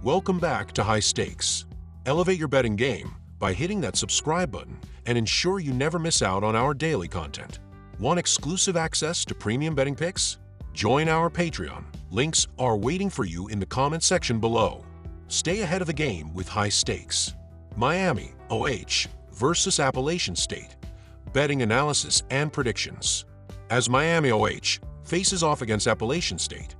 Welcome back to High Stakes. Elevate your betting game by hitting that subscribe button and ensure you never miss out on our daily content. Want exclusive access to premium betting picks? Join our Patreon. Links are waiting for you in the comment section below. Stay ahead of the game with High Stakes. Miami OH versus Appalachian State. Betting analysis and predictions. As Miami OH faces off against Appalachian State,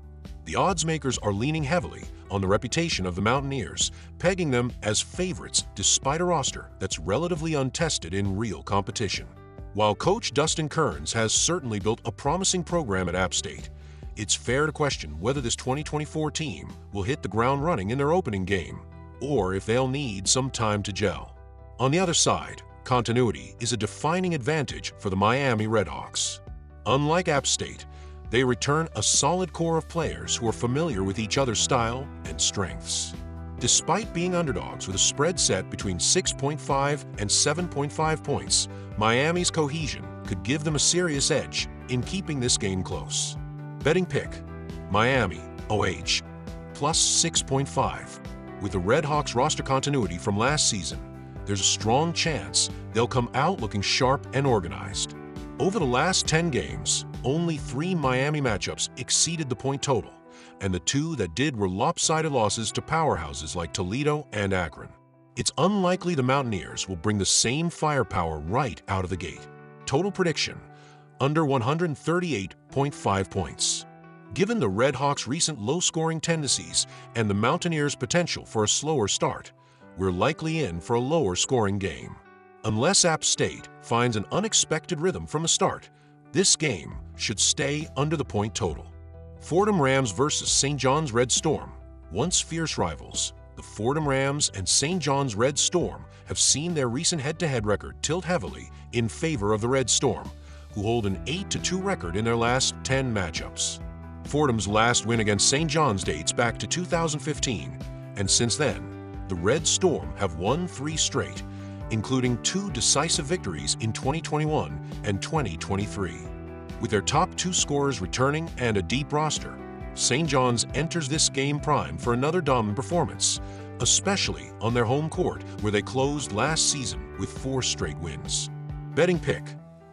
the odds makers are leaning heavily on the reputation of the Mountaineers, pegging them as favorites despite a roster that's relatively untested in real competition. While coach Dustin Kearns has certainly built a promising program at App State, it's fair to question whether this 2024 team will hit the ground running in their opening game, or if they'll need some time to gel. On the other side, continuity is a defining advantage for the Miami Redhawks. Unlike App State, they return a solid core of players who are familiar with each other's style and strengths. Despite being underdogs with a spread set between 6.5 and 7.5 points, Miami's cohesion could give them a serious edge in keeping this game close. Betting pick: Miami OH plus 6.5. With the Redhawks roster continuity from last season, there's a strong chance they'll come out looking sharp and organized. Over the last 10 games, only 3 Miami matchups exceeded the point total, and the 2 that did were lopsided losses to powerhouses like Toledo and Akron. It's unlikely the Mountaineers will bring the same firepower right out of the gate. Total prediction: under 138.5 points. Given the Redhawks' recent low-scoring tendencies and the Mountaineers' potential for a slower start, we're likely in for a lower-scoring game. Unless App State finds an unexpected rhythm from the start, this game should stay under the point total. Fordham Rams versus St. John's Red Storm. Once fierce rivals, the Fordham Rams and St. John's Red Storm have seen their recent head-to-head record tilt heavily in favor of the Red Storm, who hold an 8-2 record in their last 10 matchups. Fordham's last win against St. John's dates back to 2015, and since then, the Red Storm have won 3 straight, including 2 decisive victories in 2021 and 2023. With their top 2 scorers returning and a deep roster, St. John's enters this game primed for another dominant performance, especially on their home court where they closed last season with 4 straight wins. Betting pick: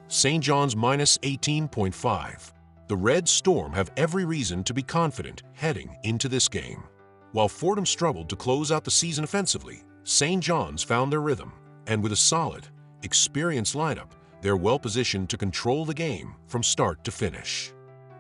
St. John's minus 18.5. The Red Storm have every reason to be confident heading into this game. While Fordham struggled to close out the season offensively, St. John's found their rhythm, and with a solid, experienced lineup, they're well-positioned to control the game from start to finish.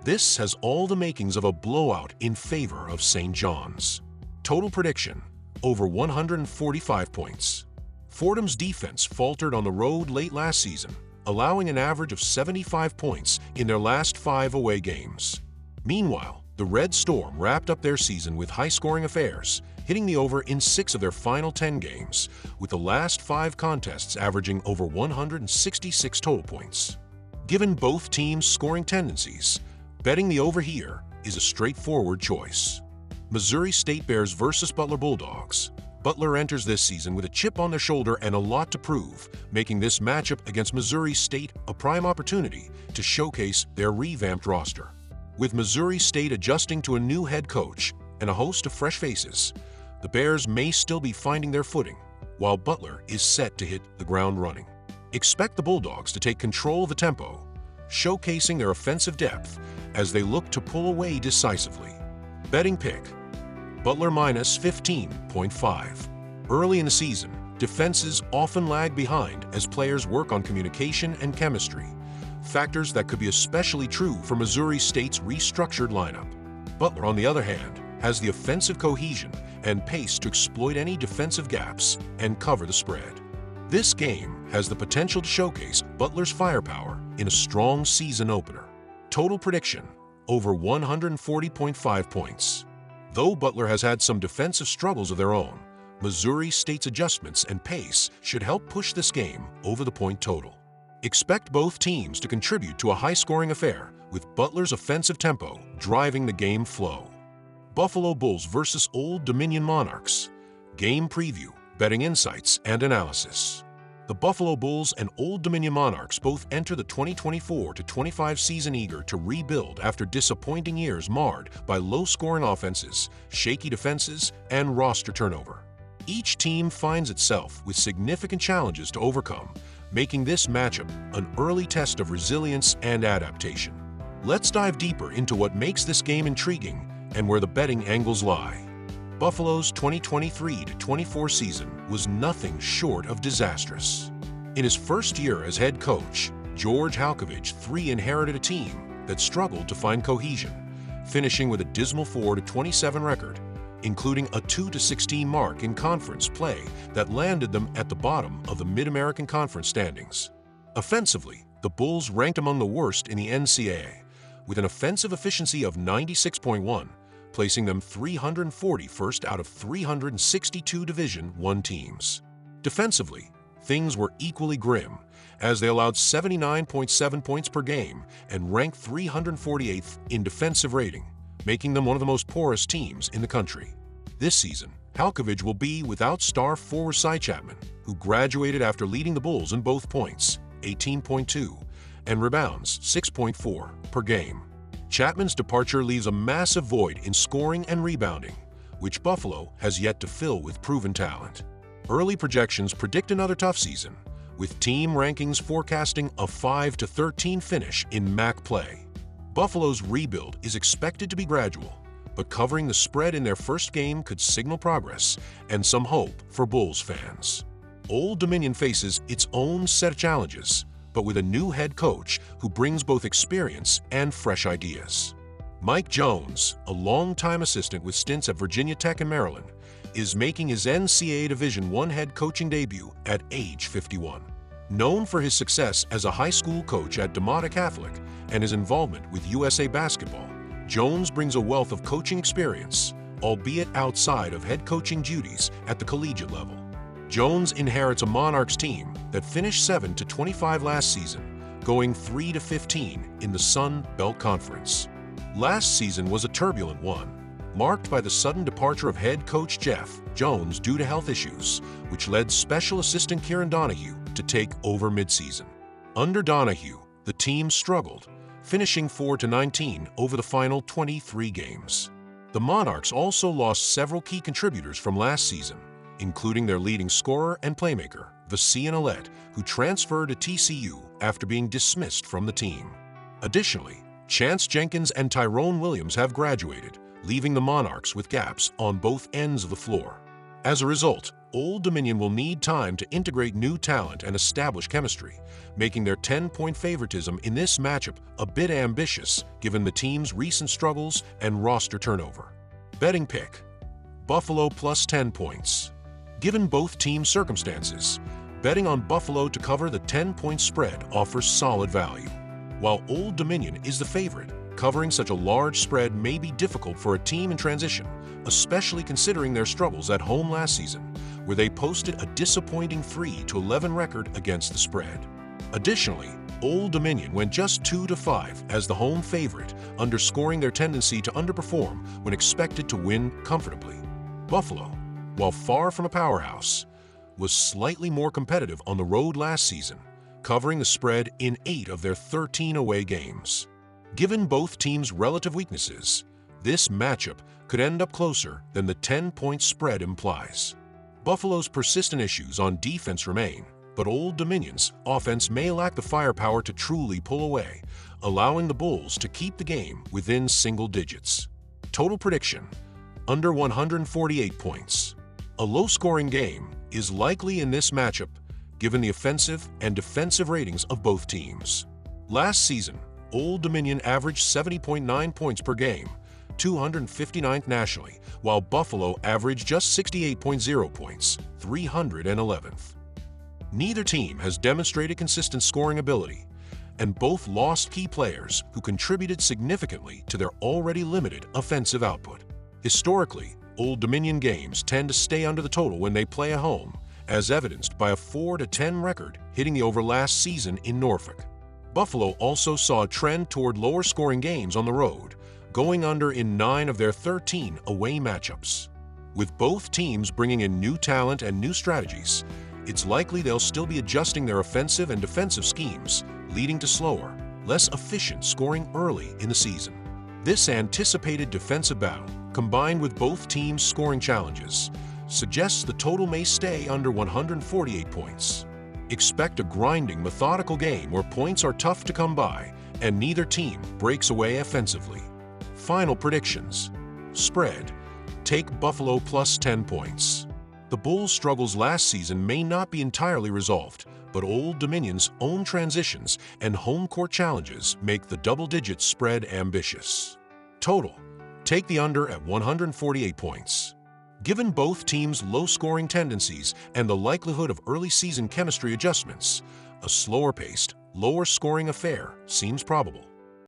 This has all the makings of a blowout in favor of St. John's. Total prediction: over 145 points. Fordham's defense faltered on the road late last season, allowing an average of 75 points in their last 5 away games. Meanwhile, the Red Storm wrapped up their season with high-scoring affairs, hitting the over in 6 of their final 10 games, with the last 5 contests averaging over 166 total points. Given both teams' scoring tendencies, betting the over here is a straightforward choice. Missouri State Bears versus Butler Bulldogs. Butler enters this season with a chip on their shoulder and a lot to prove, making this matchup against Missouri State a prime opportunity to showcase their revamped roster. With Missouri State adjusting to a new head coach and a host of fresh faces, the Bears may still be finding their footing, while Butler is set to hit the ground running. Expect the Bulldogs to take control of the tempo, showcasing their offensive depth as they look to pull away decisively. Betting pick: Butler minus 15.5. Early in the season, defenses often lag behind as players work on communication and chemistry, factors that could be especially true for Missouri State's restructured lineup. Butler, on the other hand, has the offensive cohesion and pace to exploit any defensive gaps and cover the spread. This game has the potential to showcase Butler's firepower in a strong season opener. Total prediction: over 140.5 points. Though Butler has had some defensive struggles of their own, Missouri State's adjustments and pace should help push this game over the point total. Expect both teams to contribute to a high-scoring affair, with Butler's offensive tempo driving the game flow. Buffalo Bulls versus Old Dominion Monarchs. Game preview, betting insights, and analysis. The Buffalo Bulls and Old Dominion Monarchs both enter the 2024-25 season eager to rebuild after disappointing years marred by low-scoring offenses, shaky defenses, and roster turnover. Each team finds itself with significant challenges to overcome, making this matchup an early test of resilience and adaptation. Let's dive deeper into what makes this game intriguing and where the betting angles lie. Buffalo's 2023-24 season was nothing short of disastrous. In his first year as head coach, George Halkovich III inherited a team that struggled to find cohesion, finishing with a dismal 4-27 record, including a 2-16 mark in conference play that landed them at the bottom of the Mid-American Conference standings. Offensively, the Bulls ranked among the worst in the NCAA, with an offensive efficiency of 96.1, placing them 341st out of 362 Division I teams. Defensively, things were equally grim, as they allowed 79.7 points per game and ranked 348th in defensive rating, making them one of the most porous teams in the country. This season, Halkovich will be without star forward Cy Chapman, who graduated after leading the Bulls in both points, 18.2, and rebounds, 6.4, per game. Chapman's departure leaves a massive void in scoring and rebounding, which Buffalo has yet to fill with proven talent. Early projections predict another tough season, with team rankings forecasting a 5-13 finish in MAC play. Buffalo's rebuild is expected to be gradual, but covering the spread in their first game could signal progress and some hope for Bulls fans. Old Dominion faces its own set of challenges, but with a new head coach who brings both experience and fresh ideas. Mike Jones, a longtime assistant with stints at Virginia Tech and Maryland, is making his NCAA Division I head coaching debut at age 51. Known for his success as a high school coach at DeMotta Catholic and his involvement with USA Basketball, Jones brings a wealth of coaching experience, albeit outside of head coaching duties at the collegiate level. Jones inherits a Monarchs team that finished 7-25 last season, going 3-15 in the Sun Belt Conference. Last season was a turbulent one, marked by the sudden departure of head coach Jeff Jones due to health issues, which led special assistant Kieran Donahue to take over midseason. Under Donahue, the team struggled, finishing 4-19 over the final 23 games. The Monarchs also lost several key contributors from last season, including their leading scorer and playmaker, Vasian Alette, who transferred to TCU after being dismissed from the team. Additionally, Chance Jenkins and Tyrone Williams have graduated, leaving the Monarchs with gaps on both ends of the floor. As a result, Old Dominion will need time to integrate new talent and establish chemistry, making their 10-point favoritism in this matchup a bit ambitious given the team's recent struggles and roster turnover. Betting pick: Buffalo plus 10 points. Given both teams' circumstances, betting on Buffalo to cover the 10-point spread offers solid value. While Old Dominion is the favorite, covering such a large spread may be difficult for a team in transition, especially considering their struggles at home last season, where they posted a disappointing 3-11 record against the spread. Additionally, Old Dominion went just 2-5 as the home favorite, underscoring their tendency to underperform when expected to win comfortably. Buffalo, while far from a powerhouse, was slightly more competitive on the road last season, covering the spread in 8 of their 13 away games. Given both teams' relative weaknesses, this matchup could end up closer than the 10-point spread implies. Buffalo's persistent issues on defense remain, but Old Dominion's offense may lack the firepower to truly pull away, allowing the Bulls to keep the game within single digits. Total prediction: under 148 points. A low-scoring game is likely in this matchup, given the offensive and defensive ratings of both teams. Last season, Old Dominion averaged 70.9 points per game, 259th nationally, while Buffalo averaged just 68.0 points, 311th. Neither team has demonstrated consistent scoring ability, and both lost key players who contributed significantly to their already limited offensive output. Historically, Old Dominion games tend to stay under the total when they play at home, as evidenced by a 4-10 record hitting the over last season in Norfolk. Buffalo also saw a trend toward lower-scoring games on the road, going under in 9 of their 13 away matchups. With both teams bringing in new talent and new strategies, it's likely they'll still be adjusting their offensive and defensive schemes, leading to slower, less efficient scoring early in the season. This anticipated defensive battle, combined with both teams' scoring challenges, suggests the total may stay under 148 points. Expect a grinding, methodical game where points are tough to come by and neither team breaks away offensively. Final predictions. Spread. Take Buffalo plus 10 points. The Bulls' struggles last season may not be entirely resolved, but Old Dominion's own transitions and home court challenges make the double-digit spread ambitious. Total. Take the under at 148 points. Given both teams' low-scoring tendencies and the likelihood of early season chemistry adjustments, a slower-paced, lower-scoring affair seems probable.